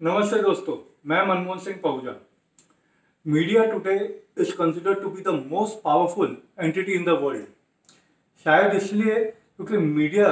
नमस्ते दोस्तों, मैं Manmohan Singh Pahuja. Media today is considered to be the most powerful entity in the world. शायद इसलिए क्योंकि मीडिया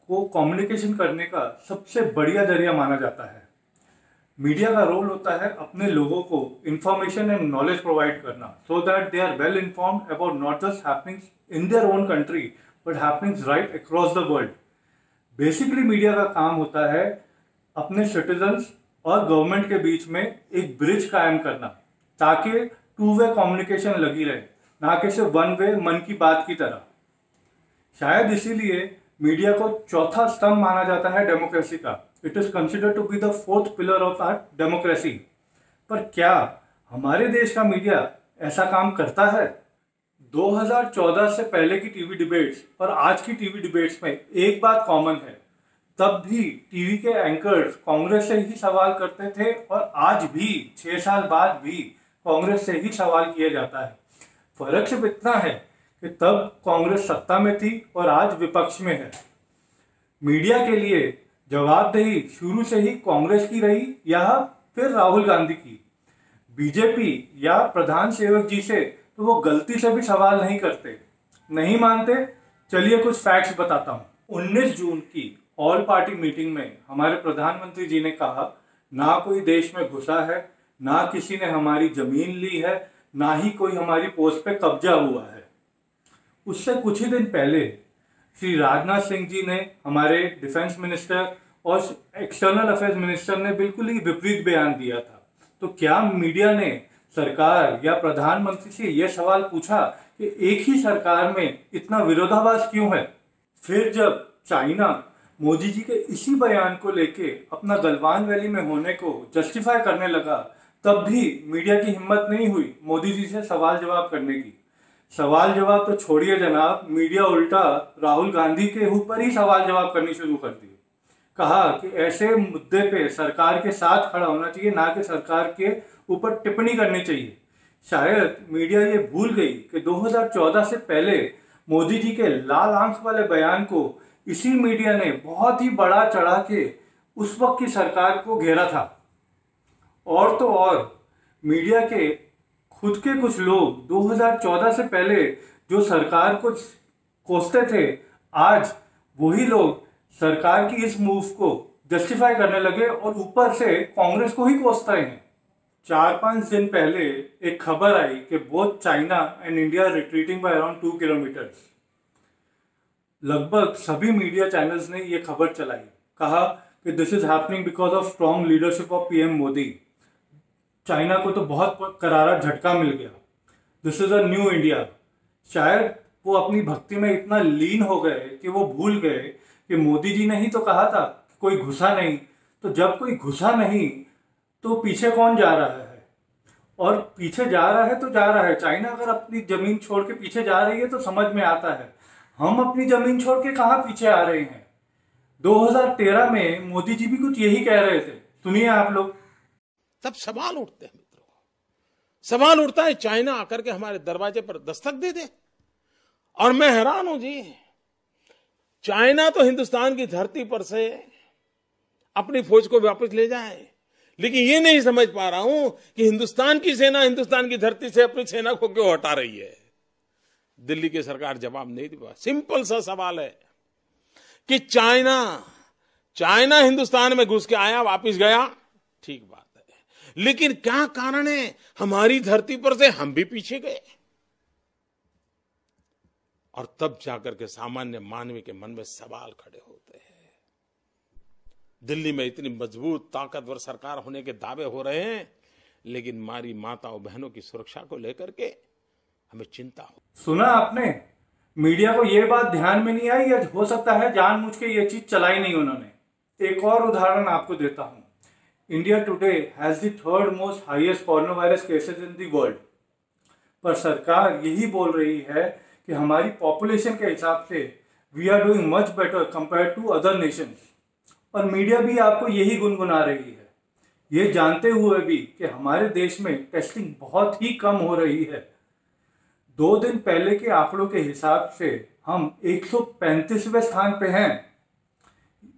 को कम्युनिकेशन करने का सबसे बढ़िया जरिया माना जाता है। मीडिया का रोल होता है अपने लोगों को इंफॉर्मेशन एंड नॉलेज प्रोवाइड करना, so that they are well informed about not just happenings in their own country but happenings right across the world. Basically media का काम होता है अपने सिटीजन्स और गवर्नमेंट के बीच में एक ब्रिज कायम करना, ताकि टू वे कम्युनिकेशन लगी रहे, ना कि सिर्फ वन वे मन की बात की तरह। शायद इसीलिए मीडिया को चौथा स्तंभ माना जाता है डेमोक्रेसी का। It is considered to be the fourth pillar of our democracy. पर क्या हमारे देश का मीडिया ऐसा काम करता है? 2014 से पहले की टीवी डिबेट्स और आज की टीवी डिबेट्स में एक बात कॉमन है। तब भी टीवी के एंकर्स कांग्रेस से ही सवाल करते थे और आज भी 6 साल बाद भी कांग्रेस से ही सवाल किया जाता है। फर्क सिर्फ इतना है कि तब कांग्रेस सत्ता में थी और आज विपक्ष में है। मीडिया के लिए जवाबदेही शुरू से ही कांग्रेस की रही या फिर राहुल गांधी की। बीजेपी या प्रधान सेवक जी से तो वो गलती से भी सवाल नहीं करते। नहीं मानते? चलिए कुछ फैक्ट्स बताता हूँ। 19 जून की ऑल पार्टी मीटिंग में हमारे प्रधानमंत्री जी ने कहा, ना कोई देश में घुसा है, ना किसी ने हमारी जमीन ली है, ना ही कोई हमारी पोस्ट पे कब्जा हुआ है। उससे कुछ ही दिन पहले श्री राजनाथ सिंह जी ने, हमारे डिफेंस मिनिस्टर और एक्सटर्नल अफेयर्स मिनिस्टर ने बिल्कुल ही विपरीत बयान दिया था। तो क्या मीडिया ने सरकार या प्रधानमंत्री से यह सवाल पूछा कि एक ही सरकार में इतना विरोधाभास क्यों है? फिर जब चाइना मोदी जी के इसी बयान को लेके अपना गलवान वैली में होने को जस्टिफाई करने लगा, तब भी मीडिया की हिम्मत नहीं हुई मोदी जी से सवाल जवाब करने की। सवाल जवाब तो छोड़िए जनाब, मीडिया उल्टा राहुल गांधी के ऊपर ही सवाल जवाब करनी शुरू कर दी। कहा कि ऐसे मुद्दे पे सरकार के साथ खड़ा होना चाहिए, ना कि सरकार के ऊपर टिप्पणी करनी चाहिए। शायद मीडिया ये भूल गई कि 2014 से पहले मोदी जी के लाल आंख वाले बयान को इसी मीडिया ने बहुत ही बड़ा चढ़ा के उस वक्त की सरकार को घेरा था। और तो और मीडिया के खुद के कुछ लोग 2014 से पहले जो सरकार को कोसते थे, आज वही लोग सरकार की इस मूव को जस्टिफाई करने लगे और ऊपर से कांग्रेस को ही कोसते हैं। 4-5 दिन पहले एक खबर आई कि both China and India retreating by around 2 kilometres. लगभग सभी मीडिया चैनल्स ने ये खबर चलाई, कहा कि this is happening because of strong leadership of PM Modi. China को तो बहुत करारा झटका मिल गया। This is a new India. शायद वो अपनी भक्ति में इतना लीन हो गए कि वो भूल गए कि मोदी जी ने ही तो कहा था कि कोई घुसा नहीं। तो जब कोई घुसा नहीं तो पीछे कौन जा रहा है? और पीछे जा रहा है तो जा रहा है। चाइना अगर अपनी जमीन छोड़ के पीछे जा रही है तो समझ में आता है। हम अपनी जमीन छोड़ के कहां पीछे आ रहे हैं? 2013 में मोदी जी भी कुछ यही कह रहे थे। सुनिए आप लोग। तब सवाल उठते हैं मित्रों, सवाल उठता है चाइना आकर के हमारे दरवाजे पर दस्तक दे दे। और मैं हैरान हूं जी, चाइना तो हिंदुस्तान की धरती पर से अपनी फौज को वापस ले जाए, लेकिन ये नहीं समझ पा रहा हूं कि हिंदुस्तान की सेना हिंदुस्तान की धरती से अपनी सेना को क्यों हटा रही है। दिल्ली की सरकार जवाब नहीं दे पा। सिंपल सा सवाल है कि चाइना हिंदुस्तान में घुस के आया, वापस गया, ठीक बात है, लेकिन क्या कारण है हमारी धरती पर से हम भी पीछे गए? और तब जाकर के सामान्य मानवी के मन में सवाल खड़े होते हैं। दिल्ली में इतनी मजबूत ताकतवर सरकार होने के दावे हो रहे हैं, लेकिन हमारी माताओं बहनों की सुरक्षा को लेकर के हमें चिंता हो। सुना आपने? मीडिया को यह बात ध्यान में नहीं आई, या हो सकता है जानबूझ के ये चीज चलाई नहीं उन्होंने। एक और उदाहरण आपको देता हूं। India today has the third most highest corona virus cases in the world. पर सरकार यही बोल रही है कि हमारी पॉपुलेशन के हिसाब से we are doing much better compare to other nations. और मीडिया भी आपको यही गुनगुना रही है, ये जानते हुए भी कि हमारे देश में टेस्टिंग बहुत ही कम हो रही है। 2 दिन पहले के आंकड़ों के हिसाब से हम 135वें स्थान पे हैं।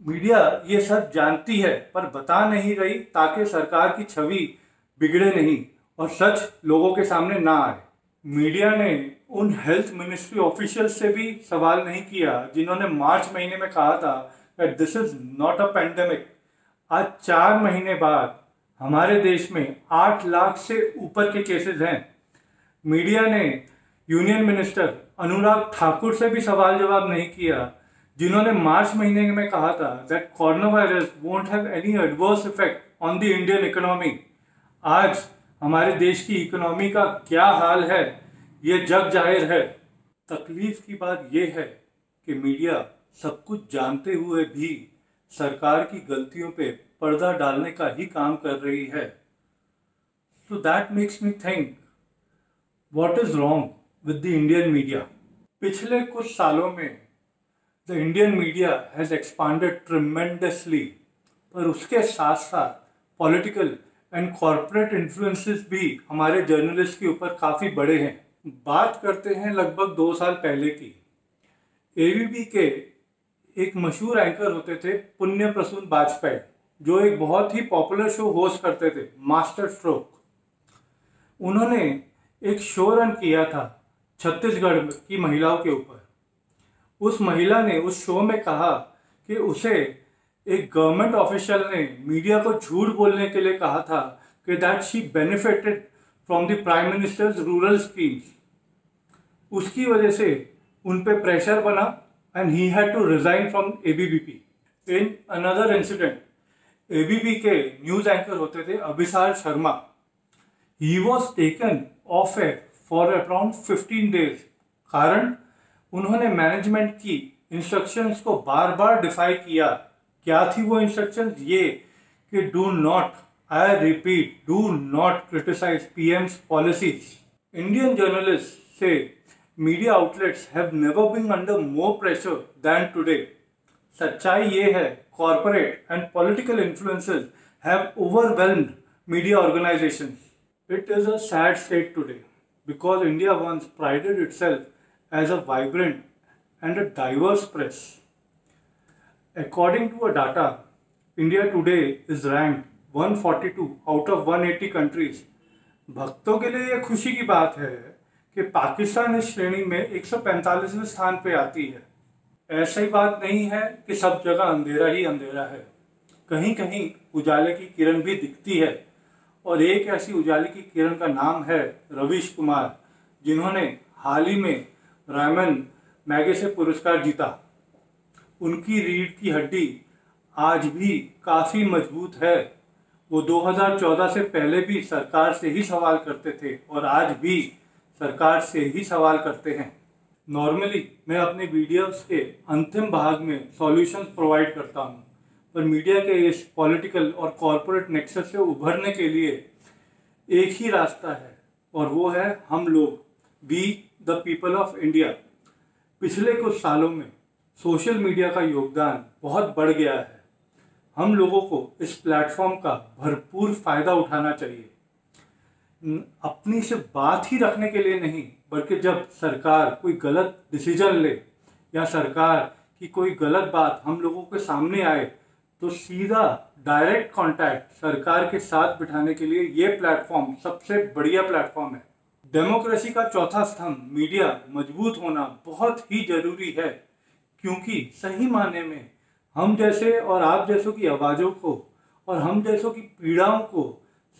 मीडिया ये सब जानती है पर बता नहीं रही ताकि सरकार की छवि बिगड़े नहीं और सच लोगों के सामने ना आए। मीडिया ने उन हेल्थ मिनिस्ट्री ऑफिशियल्स से भी सवाल नहीं किया जिन्होंने मार्च महीने में कहा था that this is not a pandemic। आज 4 महीने बाद हमारे देश में 8 लाख से ऊपर के केसेस हैं। मीडिया ने यूनियन मिनिस्टर अनुराग ठाकुर से भी सवाल जवाब नहीं किया जिन्होंने मार्च महीने में कहा था that coronavirus won't have any adverse effect on the Indian economy। आज हमारे देश की इकोनॉमी का क्या हाल है ये जग जाहिर है। तकलीफ की बात यह है कि मीडिया सब कुछ जानते हुए भी सरकार की गलतियों पे पर्दा डालने का ही काम कर रही है। So that makes me think, what is wrong with the Indian media? पिछले कुछ सालों में the Indian media has expanded tremendously, पर उसके साथ साथ पॉलिटिकल एंड कॉरपोरेट इन्फ्लुएंसेस भी हमारे जर्नलिस्ट के ऊपर काफ़ी बड़े हैं। बात करते हैं लगभग 2 साल पहले की। एबीपी के एक मशहूर एंकर होते थे पुण्य प्रसून वाजपेयी, जो एक बहुत ही पॉपुलर शो होस्ट करते थे, मास्टर स्ट्रोक। उन्होंने एक शो रन किया था छत्तीसगढ़ की महिलाओं के ऊपर। उस महिला ने उस शो में कहा कि उसे एक गवर्नमेंट ऑफिशियल ने मीडिया को झूठ बोलने के लिए कहा था कि that she benefited from the prime ministers rural schemes. उसकी वजह से उन पे प्रेशर बना and he had to resign from ABP। In another incident, ABP के न्यूज एंकर होते थे अभिसार Sharma. He was taken off air for around 15 days। कारण उन्होंने मैनेजमेंट की इंस्ट्रक्शंस को बार बार डिफाई किया। क्या थी वो इंस्ट्रक्शंस? ये कि do not, I repeat, do not criticise PM's policies. Indian journalist से media outlets have never been under more pressure than today. सच्चाई ये है, corporate and political influences have overwhelmed media organisations. It is a sad state today because India once prided itself as a vibrant and a diverse press. According to a data, India today is ranked 142 out of 180 countries। भक्तों के लिए यह खुशी की बात है कि पाकिस्तान इस श्रेणी में 145वें स्थान पे आती है। ऐसी बात नहीं है कि सब जगह अंधेरा ही अंधेरा है, कहीं कहीं उजाले की किरण भी दिखती है। और एक ऐसी उजाले की किरण का नाम है रवीश कुमार, जिन्होंने हाल ही में रायमन मैगेसे पुरस्कार जीता। उनकी रीढ़ की हड्डी आज भी काफ़ी मजबूत है। वो 2014 से पहले भी सरकार से ही सवाल करते थे और आज भी सरकार से ही सवाल करते हैं। नॉर्मली मैं अपने वीडियोस के अंतिम भाग में सॉल्यूशंस प्रोवाइड करता हूँ, पर मीडिया के इस पॉलिटिकल और कॉरपोरेट नेक्सस से उभरने के लिए एक ही रास्ता है और वो है हम लोग, we the people of India. पिछले कुछ सालों में सोशल मीडिया का योगदान बहुत बढ़ गया है। हम लोगों को इस प्लेटफॉर्म का भरपूर फायदा उठाना चाहिए, अपनी से बात ही रखने के लिए नहीं, बल्कि जब सरकार कोई गलत डिसीजन ले या सरकार की कोई गलत बात हम लोगों के सामने आए तो सीधा डायरेक्ट कांटेक्ट सरकार के साथ बिठाने के लिए ये प्लेटफॉर्म सबसे बढ़िया प्लेटफॉर्म है। डेमोक्रेसी का चौथा स्तंभ मीडिया मजबूत होना बहुत ही जरूरी है, क्योंकि सही मायने में हम जैसे और आप जैसों की आवाज़ों को और हम जैसों की पीड़ाओं को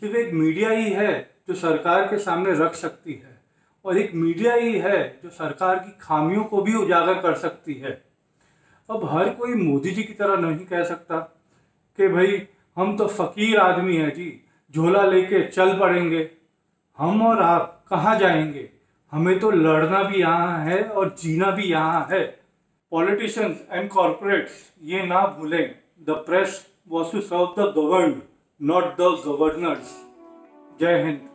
सिर्फ एक मीडिया ही है जो सरकार के सामने रख सकती है, और एक मीडिया ही है जो सरकार की खामियों को भी उजागर कर सकती है। अब हर कोई मोदी जी की तरह नहीं कह सकता कि भाई हम तो फकीर आदमी हैं जी, झोला लेके चल पड़ेंगे। हम और आप कहाँ जाएंगे? हमें तो लड़ना भी यहाँ है और जीना भी यहाँ है। पॉलिटिशियंस एंड कॉर्पोरेट्स ये ना भूलें, the press was to serve the governed, not the governors. जय हिंद।